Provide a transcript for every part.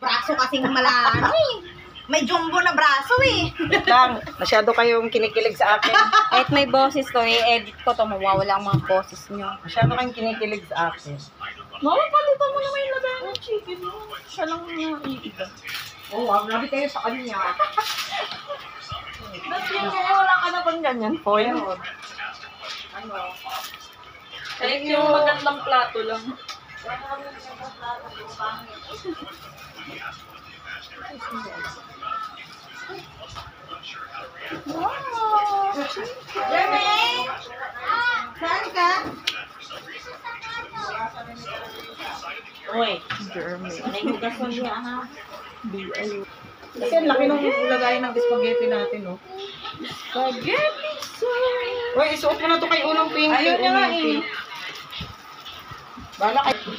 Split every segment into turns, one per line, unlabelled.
braso kasing ano eh. May jumbo na braso eh.
Lang, masyado kayong kinikilig sa akin.
Kahit may boses to, i-edit ko to, mawawala ang mga boses nyo.
Masyado kayong kinikilig sa akin.
Mama, palitan mo naman yung lagay ng chicken. Siya lang yung iiga.
Oo, grabe kayo sa kanya.
Ba't yun nga, wala ka na bang ganyan?
Foil.
Ano?
Kahit yung magandang plato lang.
Wow! Jermaine! Saan ka?
Uy,
Jermaine.
nahihugas mo niya ha. Kasi ang laki nung lagayin ng spaghetti natin, no?
Spaghetti sauce!
Uy, isuot mo na to kay Unong Pink.
Ayaw niya nga eh.
Bala kayo.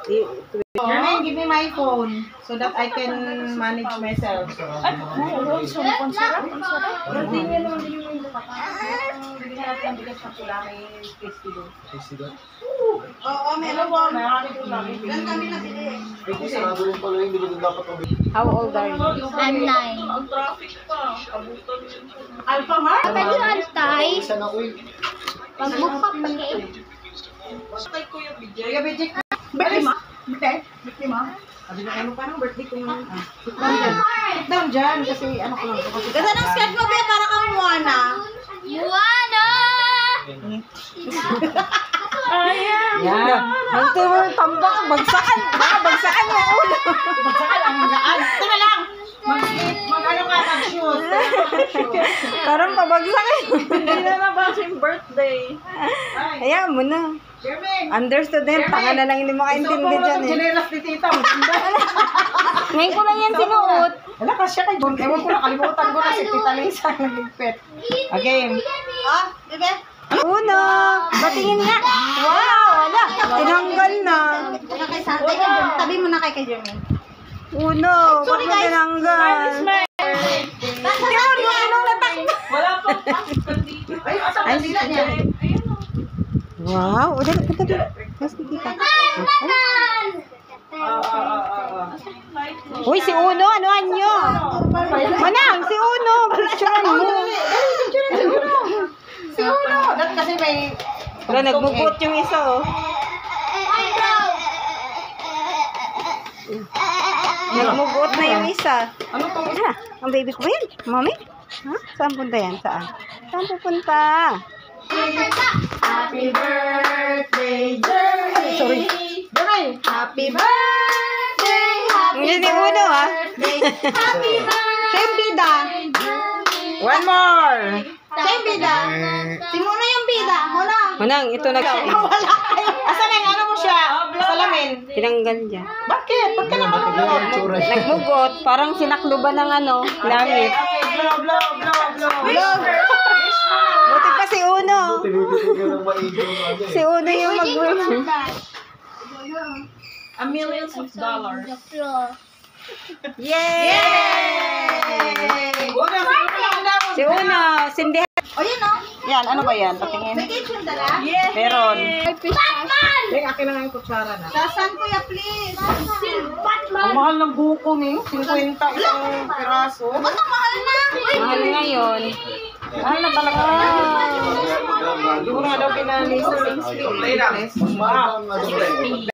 Jermaine, give me my phone so that I can manage myself.
Ay, ang sarap, ang sarap.
Hindi niya naman din yung bigyan natin ang bigas ng pula kay Christy doon.
Oo, meron po.
Marami doon namin.
Doon kami nabili.
How old are you?
I'm 9.
Ang traffic pa. Abutan yun.
Alpha Mart?
Can you antay? Magmukha pa eh.
Kay Kuya Bijay.
Kuya Bejek. Birthday ma? Birthday ma? Sabi na ano parang birthday ko yung sit down dyan. Sit down dyan kasi ano ko lang.
Ganda ng skirt mo, Be. Para kang Moana.
Moana!
Ayan.
Yan.
Hanto mo yung tambak. Bagsakan. Baka bagsakan yung ulo.
Magsakal ang gaan. Teka lang. Mag-ano ka, mag-shoot.
Parang pabagsakan.
Hindi na nabasa yung birthday.
Ayan mo na.
Jermaine.
Understood din. Tanga na lang hindi makaintindi dyan
Ito
eh.
generous ni tita. Maganda.
Ngayon ko lang yan sinuot.
Wala ka siya kay John. Ewan ko na, kalimutan ko na si Tita Lisa nagligpit. Again.
Ah, Bebe?
Uno. Batingin nga. Wow, wala. Tinanggal na.
Una kay Sante ka, Jermaine. Tabi mo na kay Jermaine.
Uno. Ba't mo tinanggal?
Hindi mo yung anong natakbo.
Wala pa. Dito.
Ay, asan
Ay,
na sila niya?
Wow. Udah, punta dito. Mas kita. Uy, si Uno. Ano anyo? Manang, si Uno. Picturean mo.
Si Uno. Dahil kasi may...
Wala, nagbubuot yung isa oh. Nagmubuot na yung isa.
Ano to?
Ah, ang baby ko ba yan? Mami? Ha? Saan punta yan? Saan? Saan pupunta?
Happy birthday, Jermaine.
Sorry.
Jermaine.
Happy birthday,
Hindi ni Uno ha?
happy birthday. Siya yung bida.
One more.
Siya yung bida. Si Muna yung bida. Wala.
Manang, ito na.
Asan na yung ano mo siya? Salamin.
Tinanggal niya.
Bakit? Ba't ka naman blow?
Nagmugot. Parang sinakluban ng ano, langit.
Okay, blow, blow, blow, blow.
Blow. Buti pa si Uno. Si Uno yung mag-wish.
A millions of dollars.
Yay!
Una,
Si Uno, sindihan.
O yun o.
Yan, ano ba yan? Patingin.
Vacation dala.
Meron.
Ring, akin na nga yung kutsara na.
Sasan kuya, please.
Ang mahal ng buko ni 50 isang piraso.
Ba't ang mahal na?
Mahal ngayon.
Mahal na talaga. Hindi ko na daw pinalisa. Mas mahal.